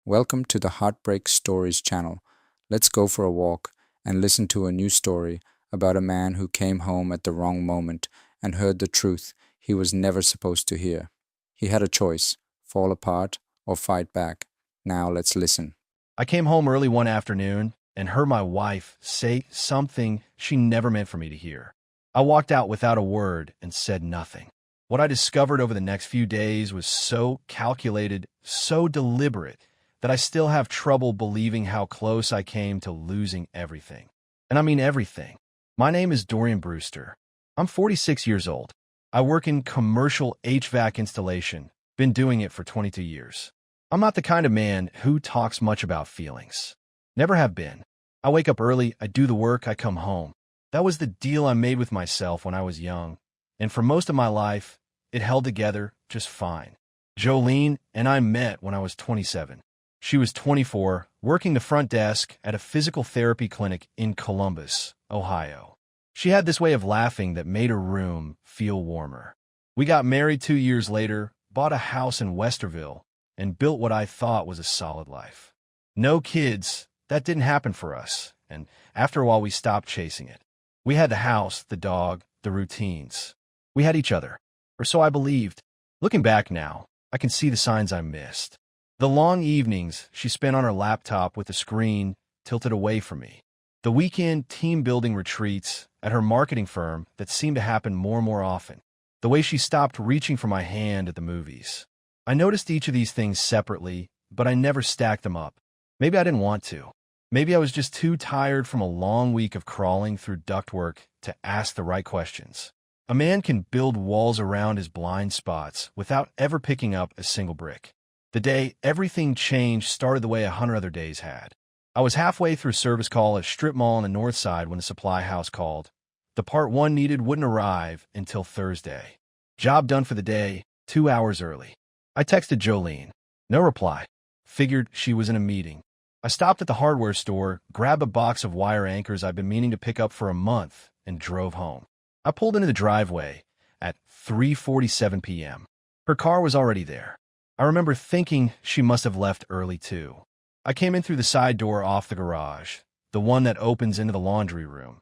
Welcome to the Heartbreak Stories channel. Let's go for a walk and listen to a new story about a man who came home at the wrong moment and heard the truth he was never supposed to hear. He had a choice, fall apart or fight back. Now let's listen. I came home early one afternoon and heard my wife say something she never meant for me to hear. I walked out without a word and said nothing. What I discovered over the next few days was so calculated, so deliberate, that I still have trouble believing how close I came to losing everything. And I mean everything. My name is Dorian Brewster. I'm 46 years old. I work in commercial HVAC installation, been doing it for 22 years. I'm not the kind of man who talks much about feelings. Never have been. I wake up early, I do the work, I come home. That was the deal I made with myself when I was young. And for most of my life, it held together just fine. Jolene and I met when I was 27. She was 24, working the front desk at a physical therapy clinic in Columbus, Ohio. She had this way of laughing that made her room feel warmer. We got married 2 years later, bought a house in Westerville, and built what I thought was a solid life. No kids, that didn't happen for us, and after a while we stopped chasing it. We had the house, the dog, the routines. We had each other, or so I believed. Looking back now, I can see the signs I missed. The long evenings she spent on her laptop with the screen tilted away from me. The weekend team-building retreats at her marketing firm that seemed to happen more and more often. The way she stopped reaching for my hand at the movies. I noticed each of these things separately, but I never stacked them up. Maybe I didn't want to. Maybe I was just too tired from a long week of crawling through ductwork to ask the right questions. A man can build walls around his blind spots without ever picking up a single brick. The day everything changed started the way 100 other days had. I was halfway through service call at a strip mall on the north side when the supply house called. The part one needed wouldn't arrive until Thursday. Job done for the day, 2 hours early. I texted Jolene. No reply. Figured she was in a meeting. I stopped at the hardware store, grabbed a box of wire anchors I'd been meaning to pick up for a month, and drove home. I pulled into the driveway at 3:47 p.m. Her car was already there. I remember thinking she must have left early too. I came in through the side door off the garage, the one that opens into the laundry room,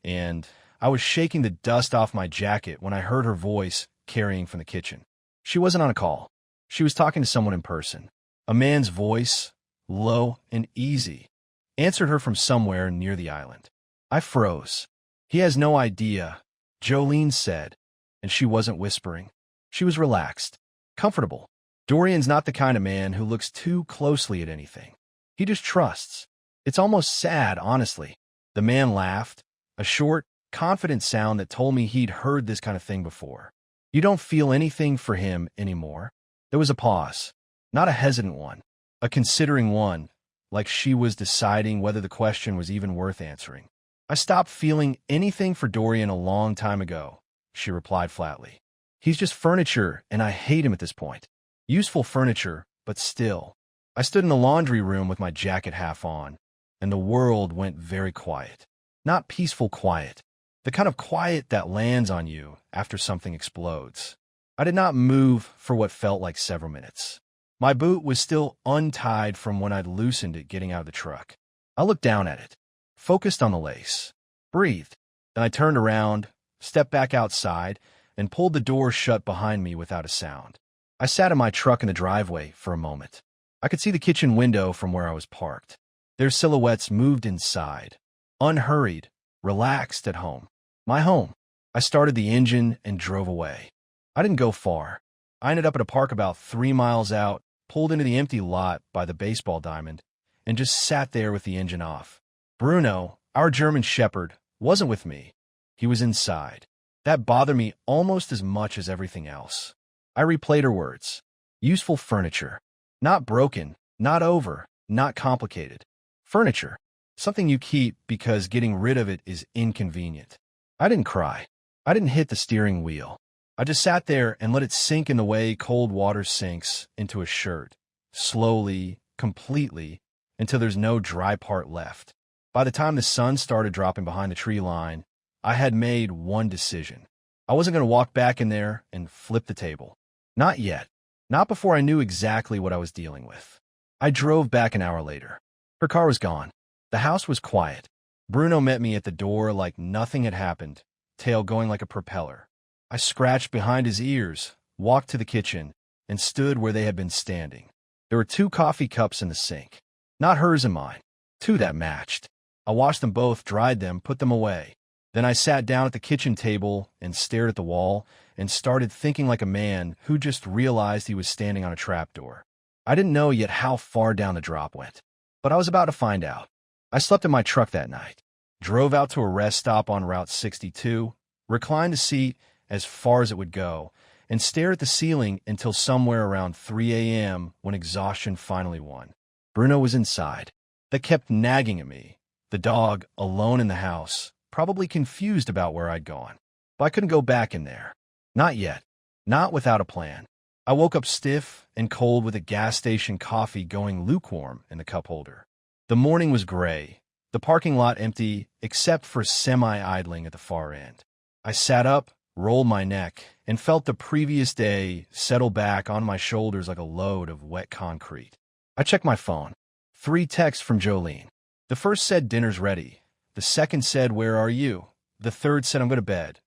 and I was shaking the dust off my jacket when I heard her voice carrying from the kitchen. She wasn't on a call. She was talking to someone in person. A man's voice, low and easy, answered her from somewhere near the island. I froze. He has no idea, Jolene said, and she wasn't whispering. She was relaxed, comfortable. Dorian's not the kind of man who looks too closely at anything. He just trusts. It's almost sad, honestly. The man laughed, a short, confident sound that told me he'd heard this kind of thing before. You don't feel anything for him anymore. There was a pause, not a hesitant one, a considering one, like she was deciding whether the question was even worth answering. I stopped feeling anything for Dorian a long time ago, she replied flatly. He's just furniture, and I hate him at this point. Useful furniture, but still. I stood in the laundry room with my jacket half on, and the world went very quiet. Not peaceful quiet, the kind of quiet that lands on you after something explodes. I did not move for what felt like several minutes. My boot was still untied from when I'd loosened it getting out of the truck. I looked down at it, focused on the lace, breathed. Then I turned around, stepped back outside, and pulled the door shut behind me without a sound. I sat in my truck in the driveway for a moment. I could see the kitchen window from where I was parked. Their silhouettes moved inside, unhurried, relaxed at home. My home. I started the engine and drove away. I didn't go far. I ended up at a park about 3 miles out, pulled into the empty lot by the baseball diamond, and just sat there with the engine off. Bruno, our German shepherd, wasn't with me. He was inside. That bothered me almost as much as everything else. I replayed her words. Useful furniture. Not broken, not over, not complicated. Furniture. Something you keep because getting rid of it is inconvenient. I didn't cry. I didn't hit the steering wheel. I just sat there and let it sink in the way cold water sinks into a shirt, slowly, completely, until there's no dry part left. By the time the sun started dropping behind the tree line, I had made one decision. I wasn't going to walk back in there and flip the table. Not yet. Not before I knew exactly what I was dealing with. I drove back an hour later. Her car was gone. The house was quiet. Bruno met me at the door like nothing had happened, tail going like a propeller. I scratched behind his ears, walked to the kitchen, and stood where they had been standing. There were 2 coffee cups in the sink. Not hers and mine. 2 that matched. I washed them both, dried them, put them away. Then I sat down at the kitchen table and stared at the wall and started thinking like a man who just realized he was standing on a trapdoor. I didn't know yet how far down the drop went, but I was about to find out. I slept in my truck that night, drove out to a rest stop on Route 62, reclined the seat as far as it would go, and stared at the ceiling until somewhere around 3 a.m. when exhaustion finally won. Bruno was inside. That kept nagging at me. The dog, alone in the house, probably confused about where I'd gone. But I couldn't go back in there. Not yet. Not without a plan. I woke up stiff and cold with a gas station coffee going lukewarm in the cup holder. The morning was gray, the parking lot empty except for semi-idling at the far end. I sat up, rolled my neck, and felt the previous day settle back on my shoulders like a load of wet concrete. I checked my phone. 3 texts from Jolene. The first said dinner's ready. The second said, where are you? The third said, I'm going to bed.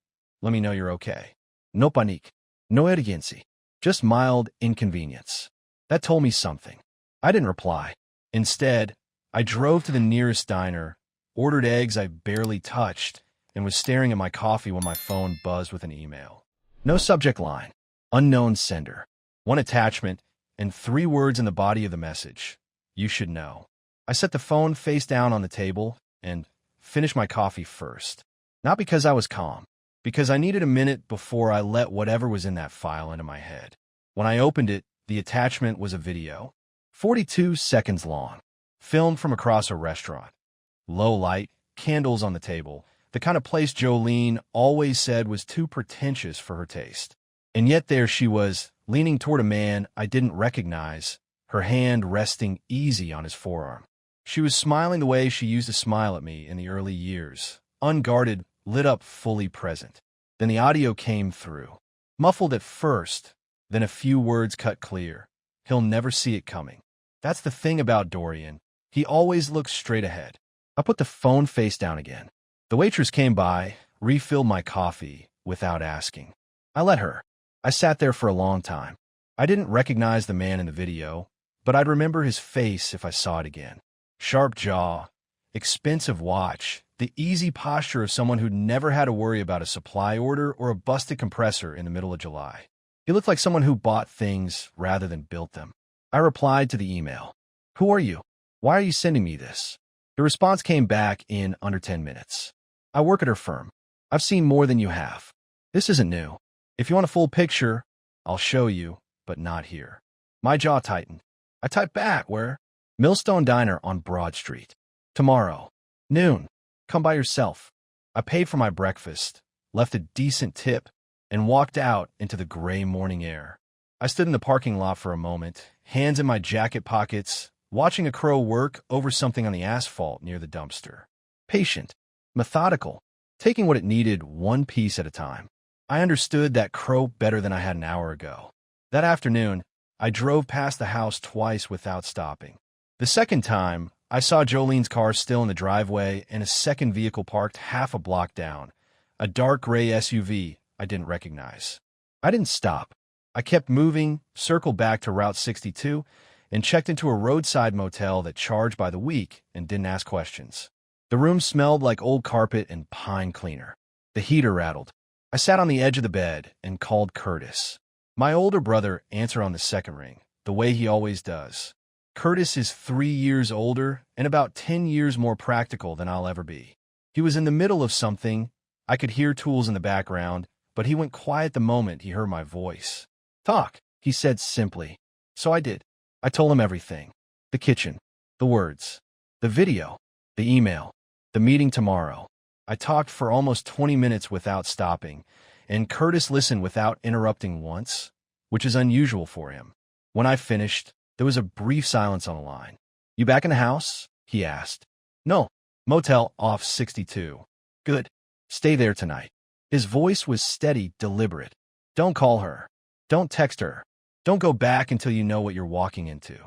Let me know you're okay. No panique. No urgency. Just mild inconvenience. That told me something. I didn't reply. Instead, I drove to the nearest diner, ordered eggs I barely touched, and was staring at my coffee when my phone buzzed with an email. No subject line. Unknown sender. 1 attachment, and 3 words in the body of the message. You should know. I set the phone face down on the table and finished my coffee first. Not because I was calm, because I needed a minute before I let whatever was in that file into my head. When I opened it, the attachment was a video, 42 seconds long, filmed from across a restaurant. Low light, candles on the table, the kind of place Jolene always said was too pretentious for her taste. And yet there she was, leaning toward a man I didn't recognize, her hand resting easy on his forearm. She was smiling the way she used to smile at me in the early years, unguarded, lit up, fully present. Then the audio came through. Muffled at first, then a few words cut clear. He'll never see it coming. That's the thing about Dorian. He always looks straight ahead. I put the phone face down again. The waitress came by, refilled my coffee, without asking. I let her. I sat there for a long time. I didn't recognize the man in the video, but I'd remember his face if I saw it again. Sharp jaw, expensive watch, the easy posture of someone who'd never had to worry about a supply order or a busted compressor in the middle of July. He looked like someone who bought things rather than built them. I replied to the email. Who are you? Why are you sending me this? The response came back in under 10 minutes. I work at her firm. I've seen more than you have. This isn't new. If you want a full picture, I'll show you, but not here. My jaw tightened. I typed back, where? Millstone Diner on Broad Street. Tomorrow. Noon. Come by yourself. I paid for my breakfast, left a decent tip, and walked out into the gray morning air. I stood in the parking lot for a moment, hands in my jacket pockets, watching a crow work over something on the asphalt near the dumpster. Patient. Methodical. Taking what it needed one piece at a time. I understood that crow better than I had an hour ago. That afternoon, I drove past the house twice without stopping. The second time, I saw Jolene's car still in the driveway and a second vehicle parked half a block down, a dark gray SUV I didn't recognize. I didn't stop. I kept moving, circled back to Route 62, and checked into a roadside motel that charged by the week and didn't ask questions. The room smelled like old carpet and pine cleaner. The heater rattled. I sat on the edge of the bed and called Curtis. My older brother answered on the second ring, the way he always does. Curtis is 3 years older and about 10 years more practical than I'll ever be. He was in the middle of something. I could hear tools in the background, but he went quiet the moment he heard my voice. Talk, he said simply. So I did. I told him everything. The kitchen, the words, the video, the email, the meeting tomorrow. I talked for almost 20 minutes without stopping, and Curtis listened without interrupting once, which is unusual for him. When I finished, there was a brief silence on the line. You back in the house? He asked. No. Motel off 62. Good. Stay there tonight. His voice was steady, deliberate. Don't call her. Don't text her. Don't go back until you know what you're walking into.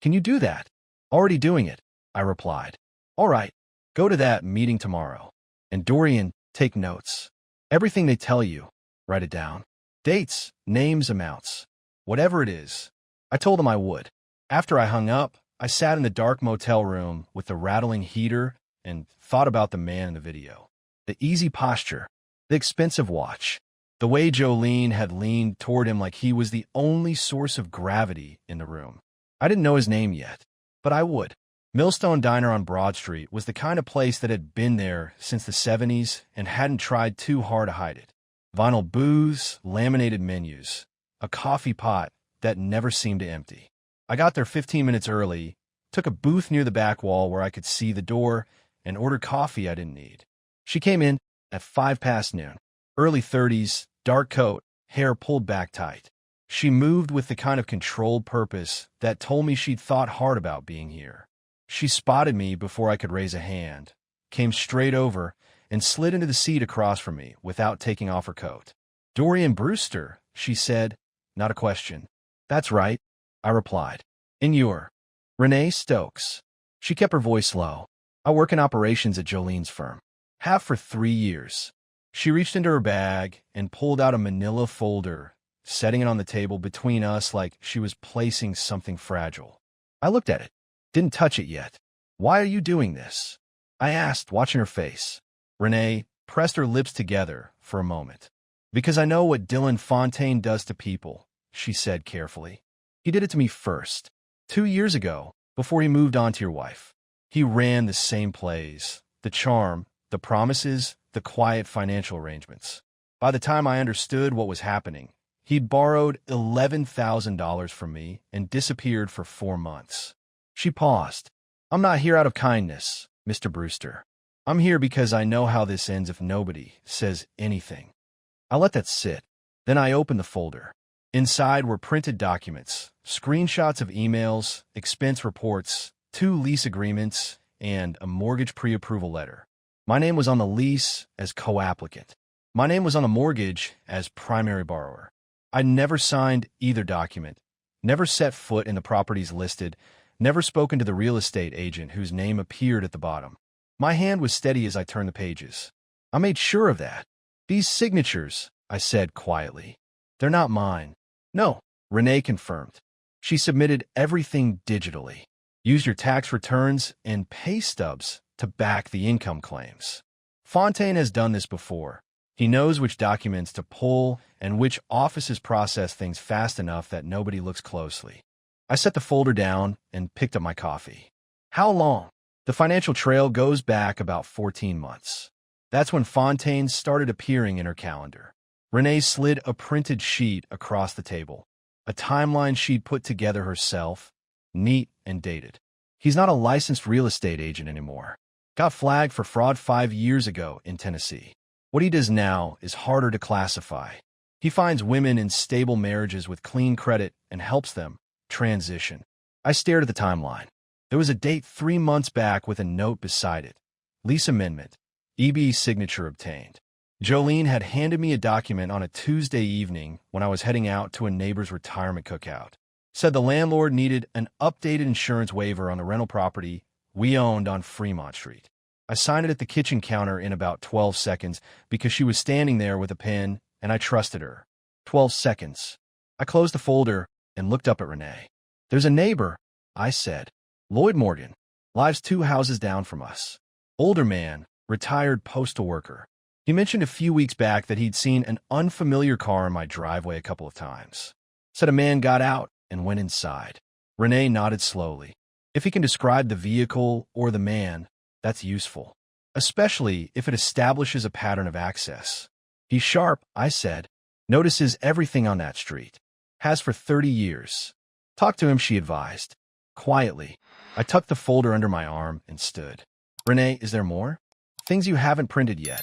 Can you do that? Already doing it, I replied. All right, go to that meeting tomorrow. And Dorian, take notes. Everything they tell you, write it down. Dates, names, amounts. Whatever it is. I told him I would. After I hung up, I sat in the dark motel room with the rattling heater and thought about the man in the video. The easy posture, the expensive watch, the way Jolene had leaned toward him like he was the only source of gravity in the room. I didn't know his name yet, but I would. Millstone Diner on Broad Street was the kind of place that had been there since the 70s and hadn't tried too hard to hide it. Vinyl booths, laminated menus, a coffee pot that never seemed to empty. I got there 15 minutes early, took a booth near the back wall where I could see the door, and ordered coffee I didn't need. She came in at 5 past noon. Early 30s, dark coat, hair pulled back tight. She moved with the kind of controlled purpose that told me she'd thought hard about being here. She spotted me before I could raise a hand, came straight over, and slid into the seat across from me without taking off her coat. Dorian Brewster, she said, not a question. That's right, I replied. And you're Renee Stokes. She kept her voice low. I work in operations at Jolene's firm. Have for 3 years. She reached into her bag and pulled out a manila folder, setting it on the table between us like she was placing something fragile. I looked at it. Didn't touch it yet. Why are you doing this? I asked, watching her face. Renee pressed her lips together for a moment. Because I know what Dylan Fontaine does to people, she said carefully. He did it to me first. 2 years ago, before he moved on to your wife. He ran the same plays, the charm, the promises, the quiet financial arrangements. By the time I understood what was happening, he'd borrowed $11,000 from me and disappeared for 4 months. She paused. I'm not here out of kindness, Mr. Brewster. I'm here because I know how this ends if nobody says anything. I let that sit. Then I opened the folder. Inside were printed documents, screenshots of emails, expense reports, 2 lease agreements, and a mortgage pre-approval letter. My name was on the lease as co-applicant. My name was on the mortgage as primary borrower. I'd never signed either document, never set foot in the properties listed, never spoken to the real estate agent whose name appeared at the bottom. My hand was steady as I turned the pages. I made sure of that. These signatures, I said quietly, they're not mine. No, Renee confirmed. She submitted everything digitally. Use your tax returns and pay stubs to back the income claims. Fontaine has done this before. He knows which documents to pull and which offices process things fast enough that nobody looks closely. I set the folder down and picked up my coffee. How long? The financial trail goes back about 14 months. That's when Fontaine started appearing in her calendar. Renee slid a printed sheet across the table, a timeline she'd put together herself, neat and dated. He's not a licensed real estate agent anymore. Got flagged for fraud 5 years ago in Tennessee. What he does now is harder to classify. He finds women in stable marriages with clean credit and helps them transition. I stared at the timeline. There was a date 3 months back with a note beside it. Lease amendment. EB signature obtained. Jolene had handed me a document on a Tuesday evening when I was heading out to a neighbor's retirement cookout. Said the landlord needed an updated insurance waiver on the rental property we owned on Fremont Street. I signed it at the kitchen counter in about 12 seconds because she was standing there with a pen and I trusted her. 12 seconds. I closed the folder and looked up at Renee. There's a neighbor, I said. Lloyd Morgan. Lives 2 houses down from us. Older man, retired postal worker. He mentioned a few weeks back that he'd seen an unfamiliar car in my driveway a couple of times. Said a man got out and went inside. Renee nodded slowly. If he can describe the vehicle or the man, that's useful, especially if it establishes a pattern of access. He's sharp, I said. Notices everything on that street. Has for 30 years. Talk to him, she advised. Quietly, I tucked the folder under my arm and stood. Renee, is there more? Things you haven't printed yet.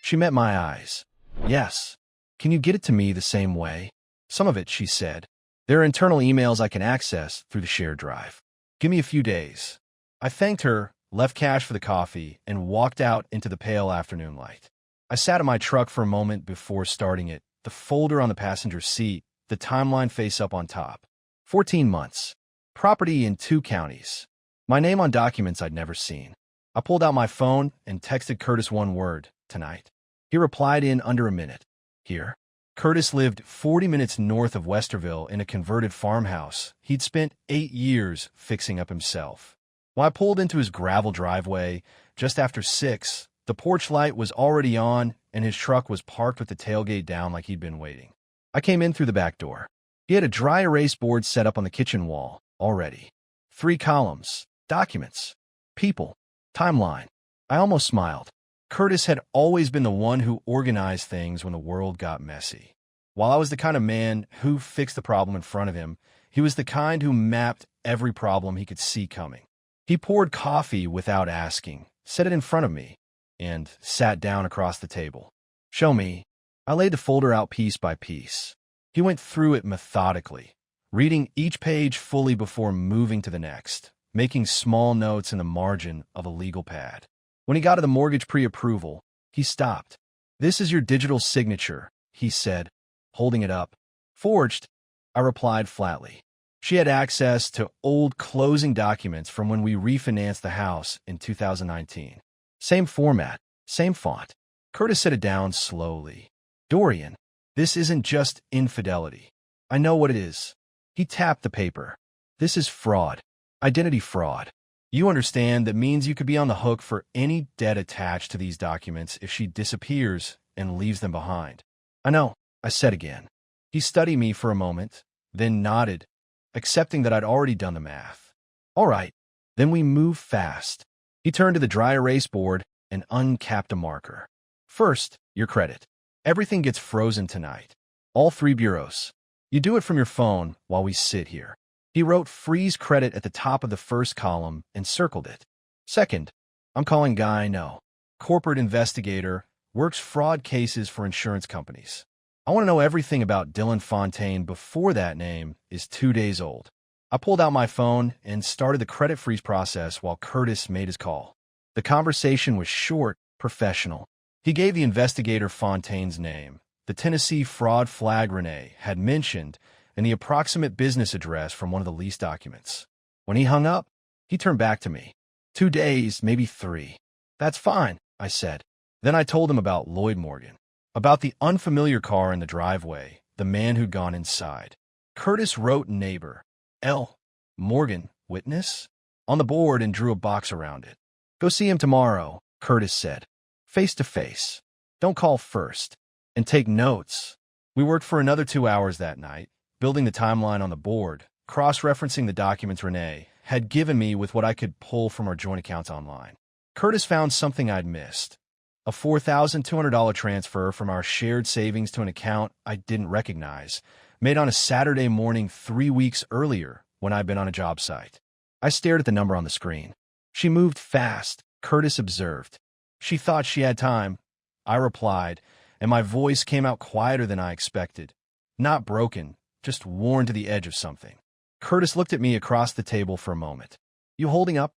She met my eyes. Yes. Can you get it to me the same way? Some of it, she said. There are internal emails I can access through the shared drive. Give me a few days. I thanked her, left cash for the coffee, and walked out into the pale afternoon light. I sat in my truck for a moment before starting it, the folder on the passenger seat, the timeline face up on top. 14 months. property in 2 counties. My name on documents I'd never seen. I pulled out my phone and texted Curtis one word, tonight. He replied in under a minute. Here. Curtis lived 40 minutes north of Westerville in a converted farmhouse he'd spent 8 years fixing up himself. When I pulled into his gravel driveway just after 6, the porch light was already on and his truck was parked with the tailgate down like he'd been waiting. I came in through the back door. He had a dry erase board set up on the kitchen wall already. 3 columns, documents, people, timeline. I almost smiled. Curtis had always been the one who organized things when the world got messy. While I was the kind of man who fixed the problem in front of him, he was the kind who mapped every problem he could see coming. He poured coffee without asking, set it in front of me, and sat down across the table. Show me. I laid the folder out piece by piece. He went through it methodically, reading each page fully before moving to the next, making small notes in the margin of a legal pad. When he got to the mortgage pre-approval, he stopped. This is your digital signature, he said, holding it up. Forged, I replied flatly. She had access to old closing documents from when we refinanced the house in 2019. Same format, same font. Curtis set it down slowly. Dorian, this isn't just infidelity. I know what it is. He tapped the paper. This is fraud. Identity fraud. You understand that means you could be on the hook for any debt attached to these documents if she disappears and leaves them behind. I know, I said again. He studied me for a moment, then nodded, accepting that I'd already done the math. All right, then we move fast. He turned to the dry erase board and uncapped a marker. First, your credit. Everything gets frozen tonight. All 3 bureaus. You do it from your phone while we sit here. He wrote freeze credit at the top of the first column and circled it. Second, I'm calling guy I know. Corporate investigator, works fraud cases for insurance companies. I want to know everything about Dylan Fontaine before that name is 2 days old. I pulled out my phone and started the credit freeze process while Curtis made his call. The conversation was short, professional. He gave the investigator Fontaine's name, the Tennessee fraud flag Renee had mentioned, and the approximate business address from one of the lease documents. When he hung up, he turned back to me. 2 days, maybe 3. That's fine, I said. Then I told him about Lloyd Morgan, about the unfamiliar car in the driveway, the man who'd gone inside. Curtis wrote neighbor, L. Morgan, witness, on the board and drew a box around it. Go see him tomorrow, Curtis said. Face to face. Don't call first. And take notes. We worked for another 2 hours that night, building the timeline on the board, cross-referencing the documents Renee had given me with what I could pull from our joint accounts online. Curtis found something I'd missed. A $4,200 transfer from our shared savings to an account I didn't recognize, made on a Saturday morning 3 weeks earlier when I'd been on a job site. I stared at the number on the screen. She moved fast, Curtis observed. She thought she had time. I replied, and my voice came out quieter than I expected. Not broken, just worn to the edge of something. Curtis looked at me across the table for a moment. You holding up?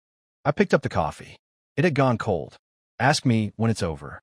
I picked up the coffee. It had gone cold. Ask me when it's over.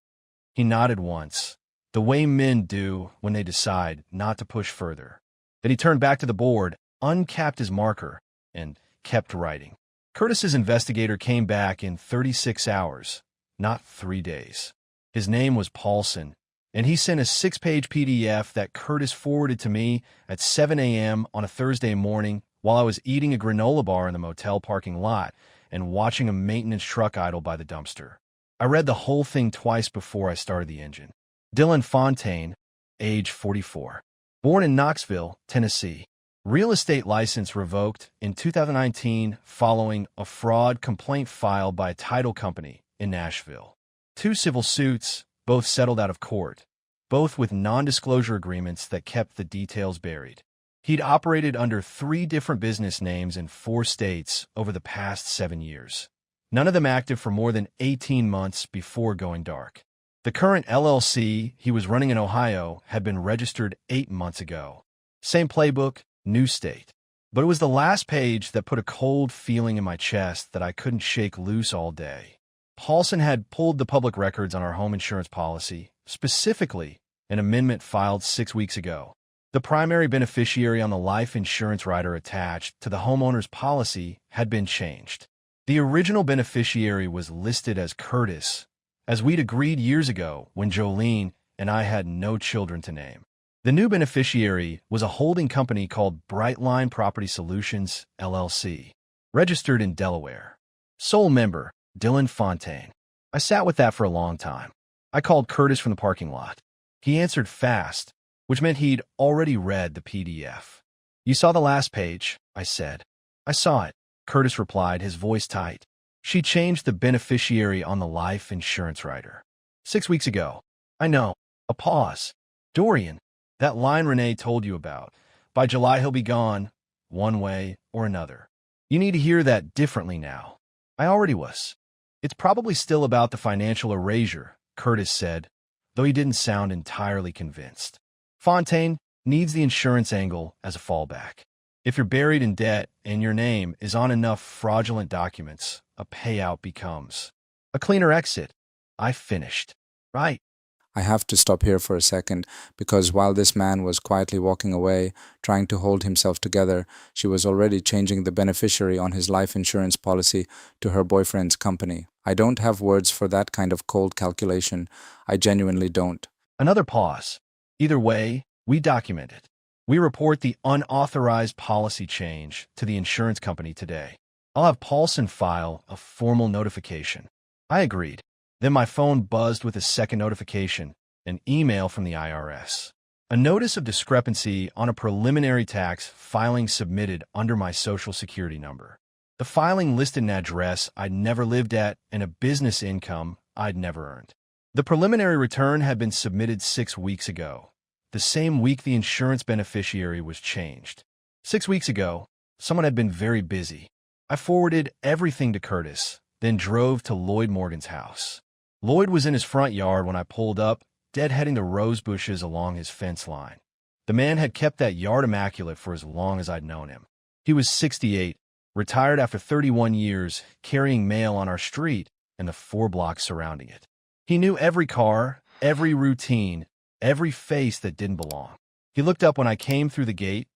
He nodded once, the way men do when they decide not to push further. Then he turned back to the board, uncapped his marker, and kept writing. Curtis's investigator came back in 36 hours, not 3 days. His name was Paulson, and he sent a 6-page PDF that Curtis forwarded to me at 7 a.m. on a Thursday morning while I was eating a granola bar in the motel parking lot and watching a maintenance truck idle by the dumpster. I read the whole thing twice before I started the engine. Dylan Fontaine, age 44. Born in Knoxville, Tennessee. Real estate license revoked in 2019 following a fraud complaint filed by a title company in Nashville. 2 civil suits, both settled out of court, both with non-disclosure agreements that kept the details buried. He'd operated under 3 different business names in 4 states over the past 7 years. None of them active for more than 18 months before going dark. The current LLC he was running in Ohio had been registered 8 months ago. Same playbook, new state. But it was the last page that put a cold feeling in my chest that I couldn't shake loose all day. Paulson had pulled the public records on our home insurance policy, specifically an amendment filed 6 weeks ago. The primary beneficiary on the life insurance rider attached to the homeowner's policy had been changed. The original beneficiary was listed as Curtis, as we'd agreed years ago when Jolene and I had no children to name. The new beneficiary was a holding company called Brightline Property Solutions, LLC, registered in Delaware. Sole member, Dylan Fontaine. I sat with that for a long time. I called Curtis from the parking lot. He answered fast, which meant he'd already read the PDF. "You saw the last page," I said. "I saw it," Curtis replied, his voice tight. "She changed the beneficiary on the life insurance rider. 6 weeks ago." "I know." A pause. "Dorian, that line Renee told you about. By July he'll be gone, one way or another. You need to hear that differently now." I already was. "It's probably still about the financial erasure," Curtis said, though he didn't sound entirely convinced. "Fontaine needs the insurance angle as a fallback. If you're buried in debt and your name is on enough fraudulent documents, a payout becomes a cleaner exit." I finished. "Right." I have to stop here for a second, because while this man was quietly walking away, trying to hold himself together, she was already changing the beneficiary on his life insurance policy to her boyfriend's company. I don't have words for that kind of cold calculation. I genuinely don't. Another pause. "Either way, we document it. We report the unauthorized policy change to the insurance company today. I'll have Paulson file a formal notification." I agreed. Then my phone buzzed with a second notification, an email from the IRS. A notice of discrepancy on a preliminary tax filing submitted under my Social Security number. The filing listed an address I'd never lived at and a business income I'd never earned. The preliminary return had been submitted 6 weeks ago, the same week the insurance beneficiary was changed. 6 weeks ago, someone had been very busy. I forwarded everything to Curtis, then drove to Lloyd Morgan's house. Lloyd was in his front yard when I pulled up, deadheading the rose bushes along his fence line. The man had kept that yard immaculate for as long as I'd known him. He was 68, retired after 31 years, carrying mail on our street and the 4 blocks surrounding it. He knew every car, every routine, every face that didn't belong. He looked up when I came through the gate,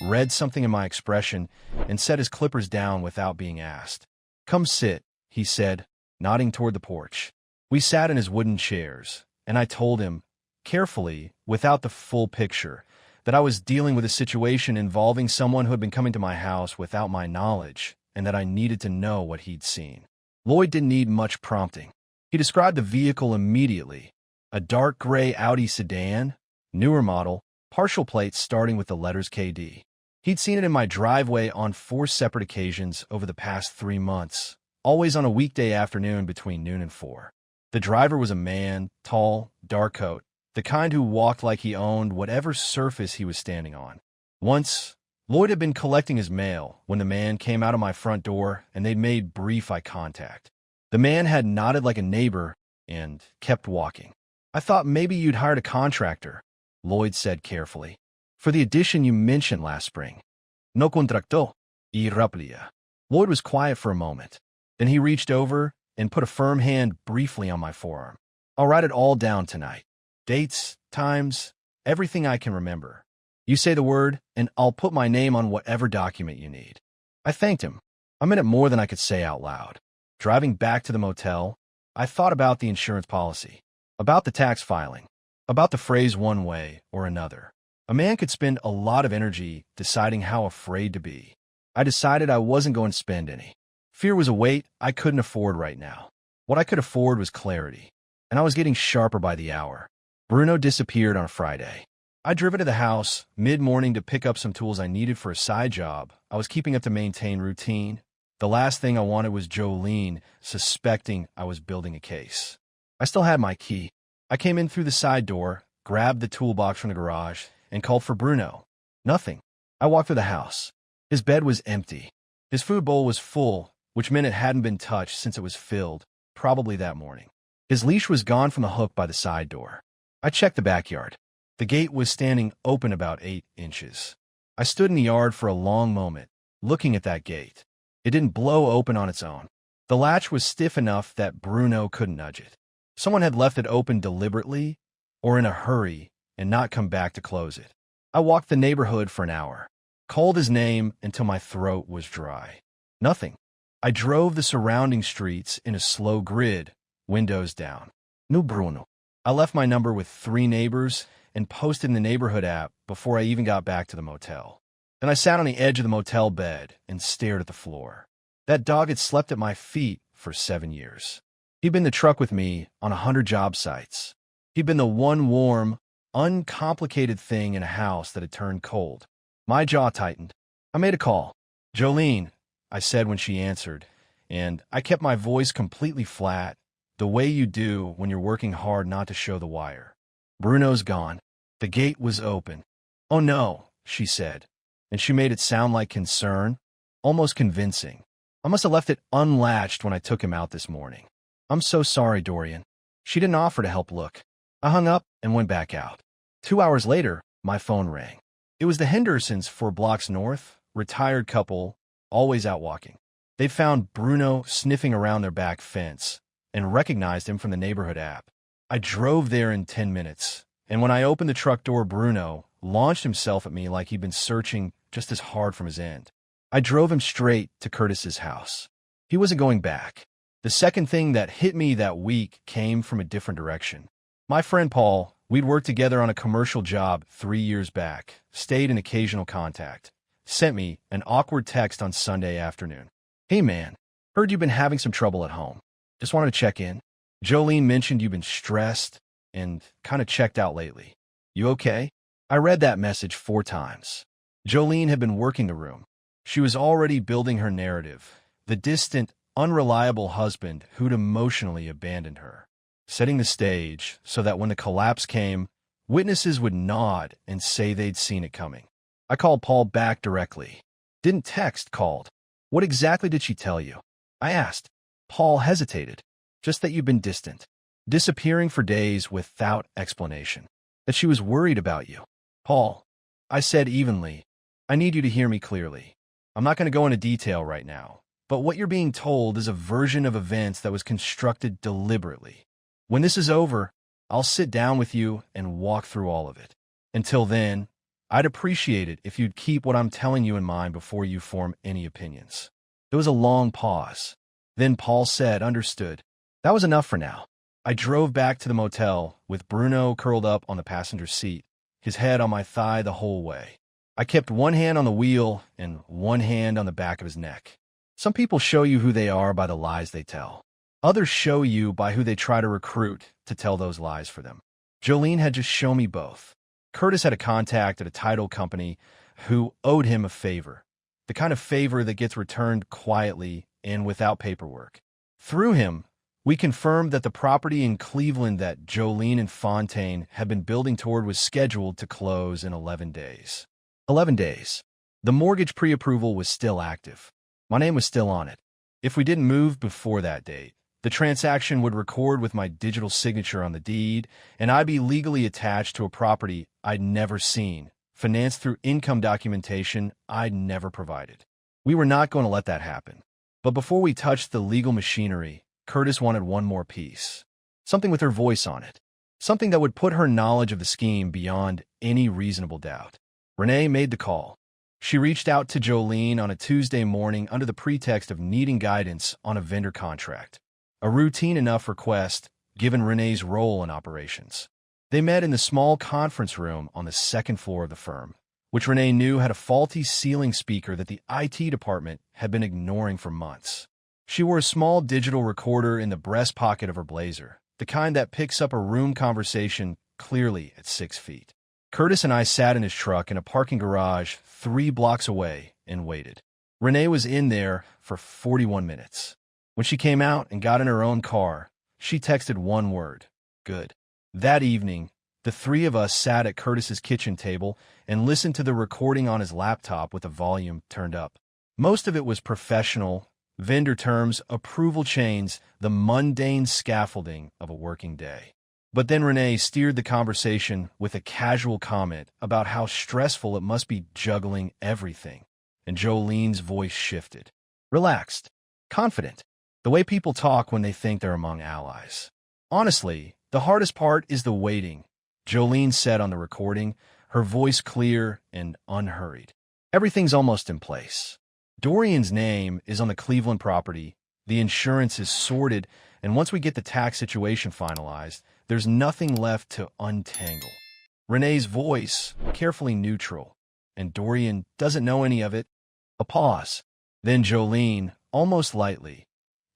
read something in my expression, and set his clippers down without being asked. "Come sit," he said, nodding toward the porch. We sat in his wooden chairs, and I told him, carefully, without the full picture, that I was dealing with a situation involving someone who had been coming to my house without my knowledge, and that I needed to know what he'd seen. Lloyd didn't need much prompting. He described the vehicle immediately. A dark gray Audi sedan, newer model, partial plates starting with the letters KD. He'd seen it in my driveway on 4 separate occasions over the past 3 months, always on a weekday afternoon between noon and 4. The driver was a man, tall, dark coat, the kind who walked like he owned whatever surface he was standing on. Once, Lloyd had been collecting his mail when the man came out of my front door and they'd made brief eye contact. The man had nodded like a neighbor and kept walking. "I thought maybe you'd hired a contractor," Lloyd said carefully, "for the addition you mentioned last spring." "No contractó y rápida." Lloyd was quiet for a moment. Then he reached over and put a firm hand briefly on my forearm. "I'll write it all down tonight. Dates, times, everything I can remember. You say the word, and I'll put my name on whatever document you need." I thanked him. I meant it more than I could say out loud. Driving back to the motel, I thought about the insurance policy, about the tax filing, about the phrase "one way or another." A man could spend a lot of energy deciding how afraid to be. I decided I wasn't going to spend any. Fear was a weight I couldn't afford right now. What I could afford was clarity, and I was getting sharper by the hour. Bruno disappeared on a Friday. I'd driven to the house mid-morning to pick up some tools I needed for a side job I was keeping up to maintain routine. The last thing I wanted was Jolene suspecting I was building a case. I still had my key. I came in through the side door, grabbed the toolbox from the garage, and called for Bruno. Nothing. I walked through the house. His bed was empty. His food bowl was full, which meant it hadn't been touched since it was filled, probably that morning. His leash was gone from the hook by the side door. I checked the backyard. The gate was standing open about 8 inches. I stood in the yard for a long moment, looking at that gate. It didn't blow open on its own. The latch was stiff enough that Bruno couldn't nudge it. Someone had left it open deliberately or in a hurry and not come back to close it. I walked the neighborhood for an hour, called his name until my throat was dry. Nothing. I drove the surrounding streets in a slow grid, windows down. No Bruno. I left my number with 3 neighbors and posted in the neighborhood app before I even got back to the motel. Then I sat on the edge of the motel bed and stared at the floor. That dog had slept at my feet for 7 years. He'd been the truck with me on 100 job sites. He'd been the one warm, uncomplicated thing in a house that had turned cold. My jaw tightened. I made a call. "Jolene," I said when she answered, and I kept my voice completely flat, the way you do when you're working hard not to show the wire. "Bruno's gone." The gate was open. "Oh no," she said, and she made it sound like concern, almost convincing. "I must have left it unlatched when I took him out this morning. I'm so sorry, Dorian." She didn't offer to help look. I hung up and went back out. 2 hours later, my phone rang. It was the Hendersons 4 blocks north, retired couple, always out walking. They'd found Bruno sniffing around their back fence and recognized him from the neighborhood app. I drove there in 10 minutes, and when I opened the truck door, Bruno launched himself at me like he'd been searching just as hard from his end. I drove him straight to Curtis's house. He wasn't going back. The second thing that hit me that week came from a different direction. My friend Paul, we'd worked together on a commercial job 3 years back, stayed in occasional contact, sent me an awkward text on Sunday afternoon. "Hey man, heard you've been having some trouble at home. Just wanted to check in. Jolene mentioned you've been stressed and kind of checked out lately. You okay?" I read that message 4 times. Jolene had been working the room. She was already building her narrative, the distant, unreliable husband who'd emotionally abandoned her, setting the stage so that when the collapse came, witnesses would nod and say they'd seen it coming. I called Paul back directly. Didn't text, called. "What exactly did she tell you?" I asked. Paul hesitated. "Just that you've been distant, disappearing for days without explanation. That she was worried about you." "Paul," I said evenly, "I need you to hear me clearly. I'm not going to go into detail right now, but what you're being told is a version of events that was constructed deliberately. When this is over, I'll sit down with you and walk through all of it. Until then, I'd appreciate it if you'd keep what I'm telling you in mind before you form any opinions." There was a long pause. Then Paul said, "Understood." That was enough for now. I drove back to the motel with Bruno curled up on the passenger seat, his head on my thigh the whole way. I kept one hand on the wheel and one hand on the back of his neck. Some people show you who they are by the lies they tell. Others show you by who they try to recruit to tell those lies for them. Jolene had just shown me both. Curtis had a contact at a title company who owed him a favor, the kind of favor that gets returned quietly and without paperwork. Through him, we confirmed that the property in Cleveland that Jolene and Fontaine had been building toward was scheduled to close in 11 days. 11 days. The mortgage pre-approval was still active. My name was still on it. If we didn't move before that date, the transaction would record with my digital signature on the deed, and I'd be legally attached to a property I'd never seen, financed through income documentation I'd never provided. We were not going to let that happen. But before we touched the legal machinery, Curtis wanted one more piece. Something with her voice on it. Something that would put her knowledge of the scheme beyond any reasonable doubt. Renee made the call. She reached out to Jolene on a Tuesday morning under the pretext of needing guidance on a vendor contract. A routine enough request, given Renee's role in operations. They met in the small conference room on the second floor of the firm, which Renee knew had a faulty ceiling speaker that the IT department had been ignoring for months. She wore a small digital recorder in the breast pocket of her blazer, the kind that picks up a room conversation clearly at 6 feet. Curtis and I sat in his truck in a parking garage 3 blocks away and waited. Renee was in there for 41 minutes. When she came out and got in her own car, she texted one word: "Good." That evening, the 3 of us sat at Curtis's kitchen table and listened to the recording on his laptop with the volume turned up. Most of it was professional, vendor terms, approval chains, the mundane scaffolding of a working day. But then Renee steered the conversation with a casual comment about how stressful it must be juggling everything, and Jolene's voice shifted. Relaxed, confident, the way people talk when they think they're among allies. "Honestly, the hardest part is the waiting," Jolene said on the recording, her voice clear and unhurried. Everything's almost in place. Dorian's name is on the Cleveland property, the insurance is sorted, and once we get the tax situation finalized, there's nothing left to untangle. Renee's voice, carefully neutral, and Dorian doesn't know any of it. A pause. Then Jolene, almost lightly.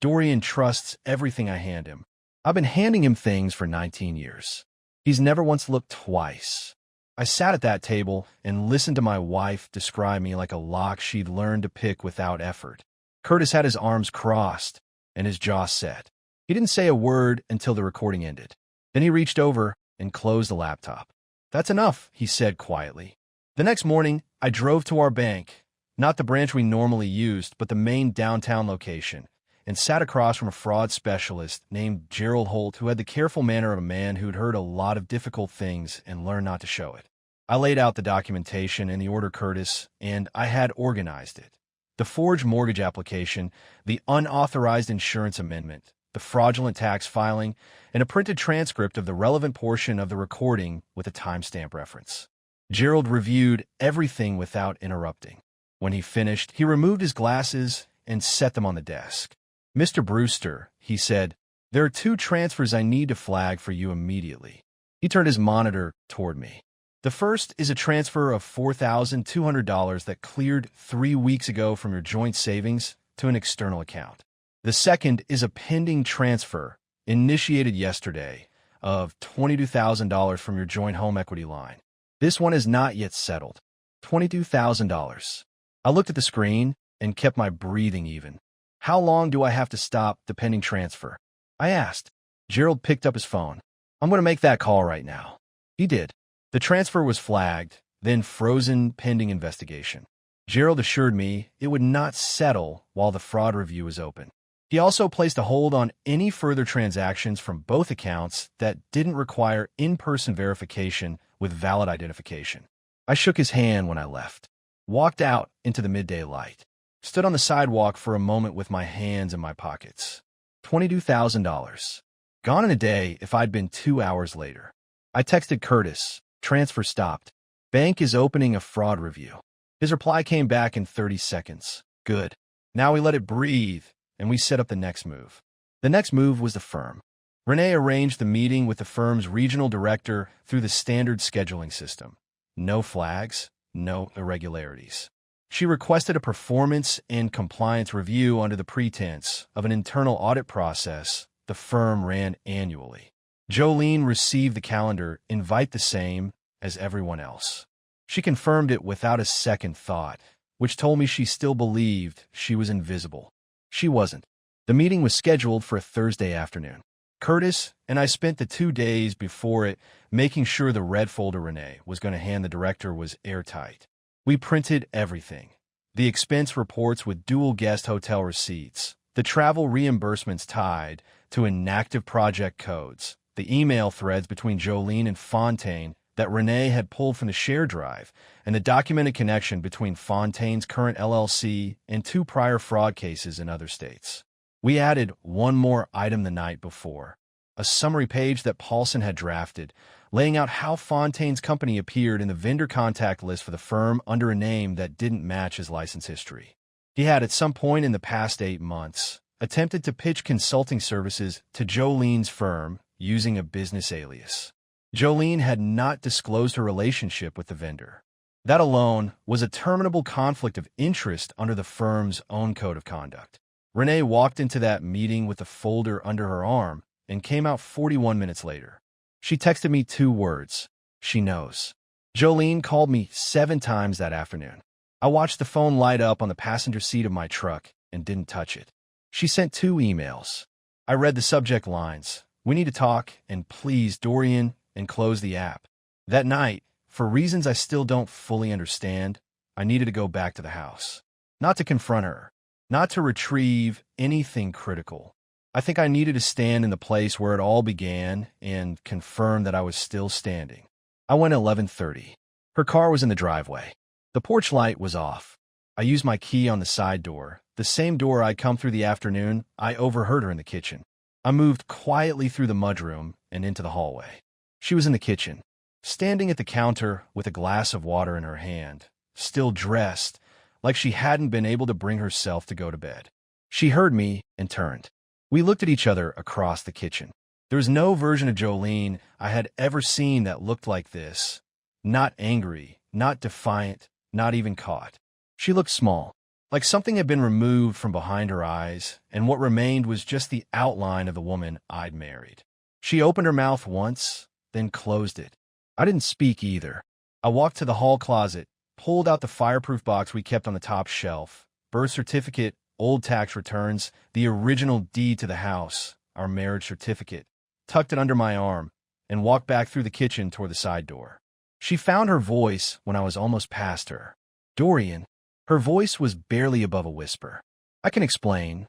Dorian trusts everything I hand him. I've been handing him things for 19 years. He's never once looked twice. I sat at that table and listened to my wife describe me like a lock she'd learned to pick without effort. Curtis had his arms crossed and his jaw set. He didn't say a word until the recording ended. Then he reached over and closed the laptop. "That's enough," he said quietly. The next morning, I drove to our bank, not the branch we normally used, but the main downtown location, and sat across from a fraud specialist named Gerald Holt, who had the careful manner of a man who'd heard a lot of difficult things and learned not to show it. I laid out the documentation in the order Curtis, and I had organized it. The forged mortgage application, the unauthorized insurance amendment, the fraudulent tax filing, and a printed transcript of the relevant portion of the recording with a timestamp reference. Gerald reviewed everything without interrupting. When he finished, he removed his glasses and set them on the desk. "Mr. Brewster," he said, "there are 2 transfers I need to flag for you immediately." He turned his monitor toward me. "The first is a transfer of $4,200 that cleared 3 weeks ago from your joint savings to an external account. The second is a pending transfer, initiated yesterday, of $22,000 from your joint home equity line. This one is not yet settled. $22,000. I looked at the screen and kept my breathing even. "How long do I have to stop the pending transfer?" I asked. Gerald picked up his phone. "I'm going to make that call right now." He did. The transfer was flagged, then frozen pending investigation. Gerald assured me it would not settle while the fraud review was open. He also placed a hold on any further transactions from both accounts that didn't require in-person verification with valid identification. I shook his hand when I left, walked out into the midday light, stood on the sidewalk for a moment with my hands in my pockets. $22,000. Gone in a day if I'd been 2 hours later. I texted Curtis. Transfer stopped. Bank is opening a fraud review. His reply came back in 30 seconds. Good. Now we let it breathe, and we set up the next move. The next move was the firm. Renee arranged the meeting with the firm's regional director through the standard scheduling system. No flags, no irregularities. She requested a performance and compliance review under the pretense of an internal audit process the firm ran annually. Jolene received the calendar invite the same as everyone else. She confirmed it without a second thought, which told me she still believed she was invisible. She wasn't. The meeting was scheduled for a Thursday afternoon. Curtis and I spent the 2 days before it making sure the red folder Renee was going to hand the director was airtight. We printed everything. The expense reports with dual guest hotel receipts, the travel reimbursements tied to inactive project codes, the email threads between Jolene and Fontaine that Renee had pulled from the share drive, and the documented connection between Fontaine's current LLC and 2 prior fraud cases in other states. We added one more item the night before, a summary page that Paulson had drafted, laying out how Fontaine's company appeared in the vendor contact list for the firm under a name that didn't match his license history. He had, at some point in the past 8 months, attempted to pitch consulting services to Jolene's firm using a business alias. Jolene had not disclosed her relationship with the vendor. That alone was a terminable conflict of interest under the firm's own code of conduct. Renee walked into that meeting with the folder under her arm and came out 41 minutes later. She texted me 2 words. She knows. Jolene called me 7 times that afternoon. I watched the phone light up on the passenger seat of my truck and didn't touch it. She sent 2 emails. I read the subject lines. "We need to talk," and "Please, Dorian," and closed the app. That night, for reasons I still don't fully understand, I needed to go back to the house. Not to confront her. Not to retrieve anything critical. I think I needed to stand in the place where it all began and confirm that I was still standing. I went at 11:30. Her car was in the driveway. The porch light was off. I used my key on the side door, the same door I'd come through the afternoon I overheard her in the kitchen. I moved quietly through the mudroom and into the hallway. She was in the kitchen. standing at the counter with a glass of water in her hand, still dressed, like she hadn't been able to bring herself to go to bed. She heard me and turned. We looked at each other across the kitchen. There was no version of Jolene I had ever seen that looked like this. Not angry, not defiant, not even caught. She looked small, like something had been removed from behind her eyes, and what remained was just the outline of the woman I'd married. She opened her mouth once, then closed it. I didn't speak either. I walked to the hall closet, pulled out the fireproof box we kept on the top shelf, birth certificate, old tax returns, the original deed to the house, our marriage certificate, tucked it under my arm, and walked back through the kitchen toward the side door. She found her voice when I was almost past her. Dorian. Her voice was barely above a whisper. I can explain.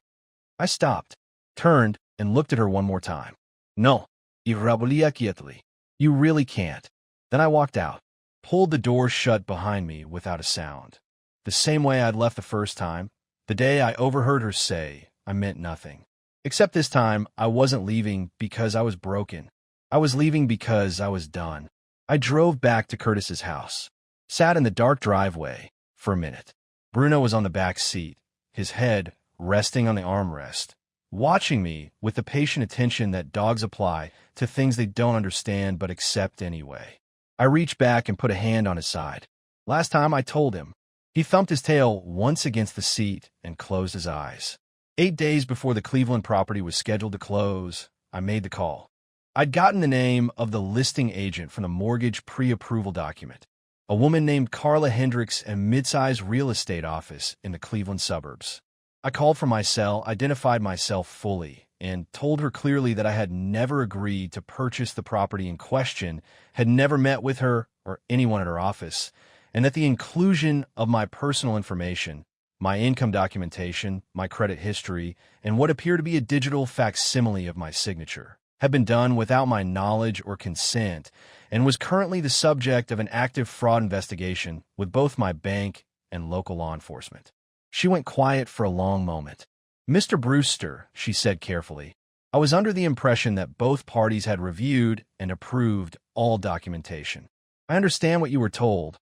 I stopped, turned, and looked at her one more time. No, irrabulia quietly. You really can't. Then I walked out, pulled the door shut behind me without a sound. The same way I'd left the first time, the day I overheard her say, I meant nothing. Except this time, I wasn't leaving because I was broken. I was leaving because I was done. I drove back to Curtis's house, sat in the dark driveway for a minute. Bruno was on the back seat, his head resting on the armrest, watching me with the patient attention that dogs apply to things they don't understand but accept anyway. I reached back and put a hand on his side. Last time I told him. He thumped his tail once against the seat and closed his eyes. 8 days before the Cleveland property was scheduled to close, I made the call. I'd gotten the name of the listing agent from the mortgage pre-approval document, a woman named Carla Hendricks, a mid-sized real estate office in the Cleveland suburbs. I called from my cell, identified myself fully, and told her clearly that I had never agreed to purchase the property in question, had never met with her or anyone at her office, and that the inclusion of my personal information, my income documentation, my credit history, and what appeared to be a digital facsimile of my signature had been done without my knowledge or consent, and was currently the subject of an active fraud investigation with both my bank and local law enforcement. She went quiet for a long moment. Mr. Brewster, she said carefully, I was under the impression that both parties had reviewed and approved all documentation. I understand what you were told,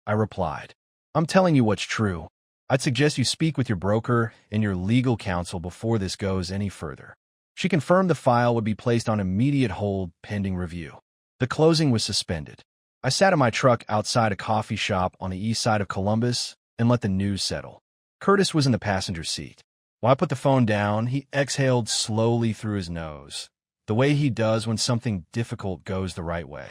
I replied. I'm telling you what's true. I'd suggest you speak with your broker and your legal counsel before this goes any further. She confirmed the file would be placed on immediate hold pending review. The closing was suspended. I sat in my truck outside a coffee shop on the east side of Columbus and let the news settle. Curtis was in the passenger seat. While I put the phone down, he exhaled slowly through his nose, the way he does when something difficult goes the right way.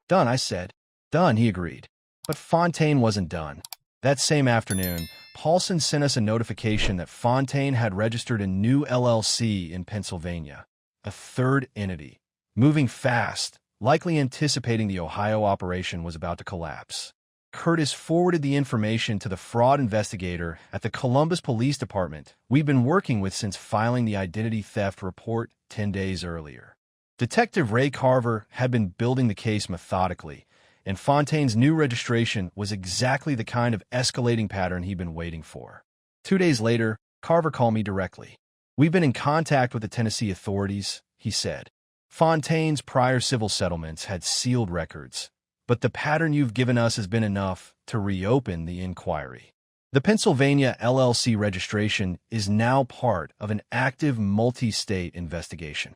Done, I said. Done, he agreed. But Fontaine wasn't done. That same afternoon, Paulson sent us a notification that Fontaine had registered a new LLC in Pennsylvania, a third entity, moving fast, likely anticipating the Ohio operation was about to collapse. Curtis forwarded the information to the fraud investigator at the Columbus Police Department we'd been working with since filing the identity theft report 10 days earlier. Detective Ray Carver had been building the case methodically, and Fontaine's new registration was exactly the kind of escalating pattern he'd been waiting for. 2 days later, Carver called me directly. We've been in contact with the Tennessee authorities, he said. Fontaine's prior civil settlements had sealed records, but the pattern you've given us has been enough to reopen the inquiry. The Pennsylvania LLC registration is now part of an active multi-state investigation.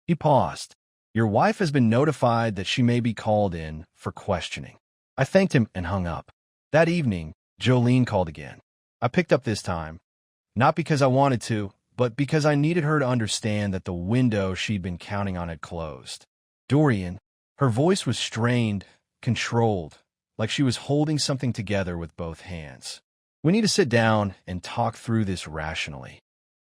He paused. Your wife has been notified that she may be called in for questioning. I thanked him and hung up. That evening, Jolene called again. I picked up this time, not because I wanted to, but because I needed her to understand that the window she'd been counting on had closed. Dorian, her voice was strained, controlled, like she was holding something together with both hands. We need to sit down and talk through this rationally.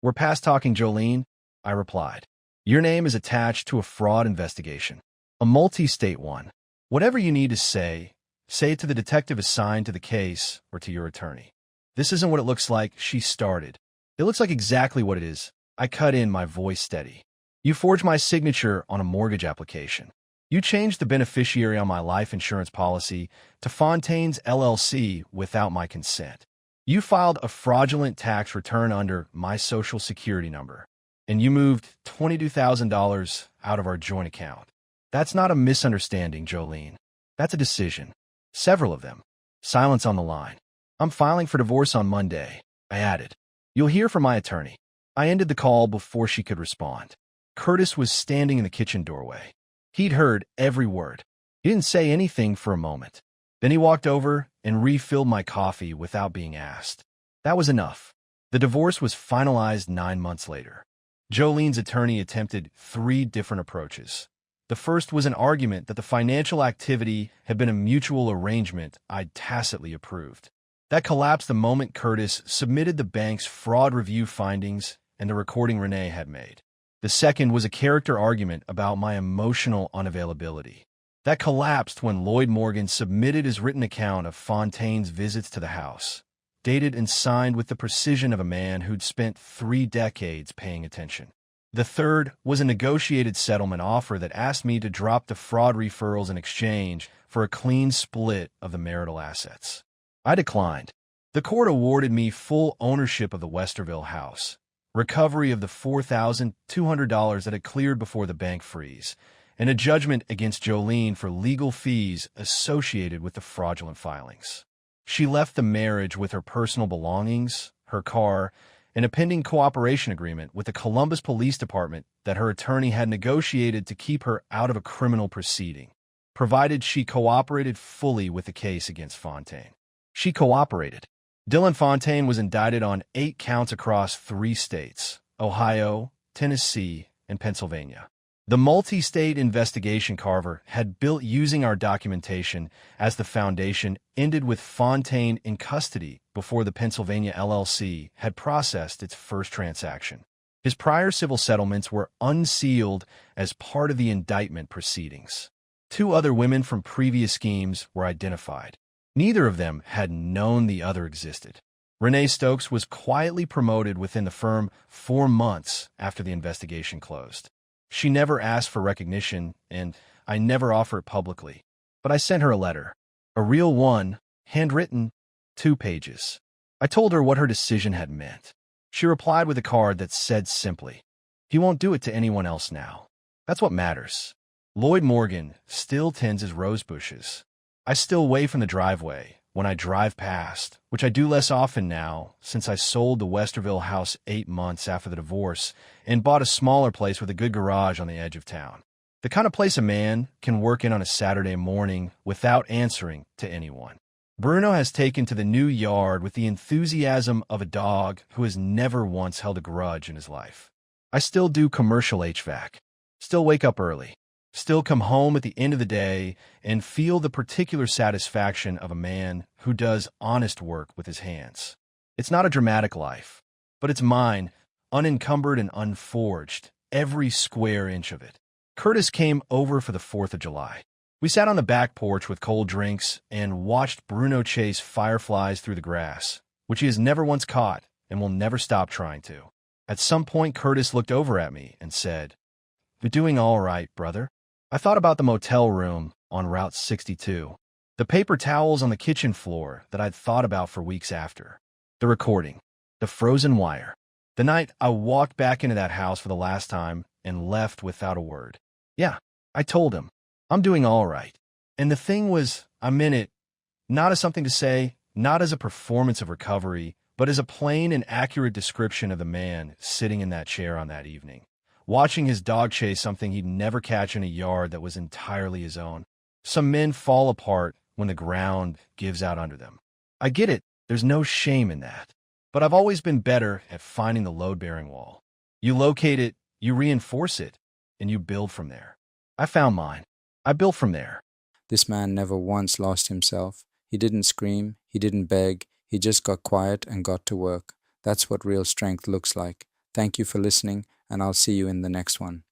We're past talking, Jolene, I replied. Your name is attached to a fraud investigation, a multi-state one. Whatever you need to say it to the detective assigned to the case or to your attorney. This isn't what it looks like, she started. It looks like exactly what it is. I cut in, my voice steady. You forged my signature on a mortgage application. You changed the beneficiary on my life insurance policy to Fontaine's LLC without my consent. You filed a fraudulent tax return under my social security number, and you moved $22,000 out of our joint account. That's not a misunderstanding, Jolene. That's a decision. Several of them. Silence on the line. I'm filing for divorce on Monday, I added. You'll hear from my attorney. I ended the call before she could respond. Curtis was standing in the kitchen doorway. He'd heard every word. He didn't say anything for a moment. Then he walked over and refilled my coffee without being asked. That was enough. The divorce was finalized 9 months later. Jolene's attorney attempted 3 different approaches. The first was an argument that the financial activity had been a mutual arrangement I'd tacitly approved. That collapsed the moment Curtis submitted the bank's fraud review findings and the recording Renee had made. The second was a character argument about my emotional unavailability. That collapsed when Lloyd Morgan submitted his written account of Fontaine's visits to the house, dated and signed with the precision of a man who'd spent 3 decades paying attention. The third was a negotiated settlement offer that asked me to drop the fraud referrals in exchange for a clean split of the marital assets. I declined. The court awarded me full ownership of the Westerville house, recovery of the $4,200 that had cleared before the bank freeze, and a judgment against Jolene for legal fees associated with the fraudulent filings. She left the marriage with her personal belongings, her car, and a pending cooperation agreement with the Columbus Police Department that her attorney had negotiated to keep her out of a criminal proceeding, provided she cooperated fully with the case against Fontaine. She cooperated. Dylan Fontaine was indicted on 8 counts across 3 states, Ohio, Tennessee, and Pennsylvania. The multi-state investigation Carver had built using our documentation as the foundation ended with Fontaine in custody before the Pennsylvania LLC had processed its first transaction. His prior civil settlements were unsealed as part of the indictment proceedings. 2 other women from previous schemes were identified. Neither of them had known the other existed. Renee Stokes was quietly promoted within the firm 4 months after the investigation closed. She never asked for recognition, and I never offer it publicly. But I sent her a letter. A real one, handwritten, 2 pages. I told her what her decision had meant. She replied with a card that said simply, "He won't do it to anyone else now. That's what matters." Lloyd Morgan still tends his rose bushes. I still wave from the driveway when I drive past, which I do less often now since I sold the Westerville house 8 months after the divorce and bought a smaller place with a good garage on the edge of town. The kind of place a man can work in on a Saturday morning without answering to anyone. Bruno has taken to the new yard with the enthusiasm of a dog who has never once held a grudge in his life. I still do commercial HVAC, still wake up early, still come home at the end of the day and feel the particular satisfaction of a man who does honest work with his hands. It's not a dramatic life, but it's mine, unencumbered and unforged, every square inch of it. Curtis came over for the 4th of July. We sat on the back porch with cold drinks and watched Bruno chase fireflies through the grass, which he has never once caught and will never stop trying to. At some point, Curtis looked over at me and said, "You're doing all right, brother." I thought about the motel room on Route 62, the paper towels on the kitchen floor that I'd thought about for weeks after, the recording, the frozen wire, the night I walked back into that house for the last time and left without a word. Yeah, I told him, I'm doing all right. And the thing was, I meant it, not as something to say, not as a performance of recovery, but as a plain and accurate description of the man sitting in that chair on that evening, watching his dog chase something he'd never catch in a yard that was entirely his own. Some men fall apart when the ground gives out under them. I get it, there's no shame in that. But I've always been better at finding the load-bearing wall. You locate it, you reinforce it, and you build from there. I found mine. I built from there. This man never once lost himself. He didn't scream, he didn't beg, he just got quiet and got to work. That's what real strength looks like. Thank you for listening, and I'll see you in the next one.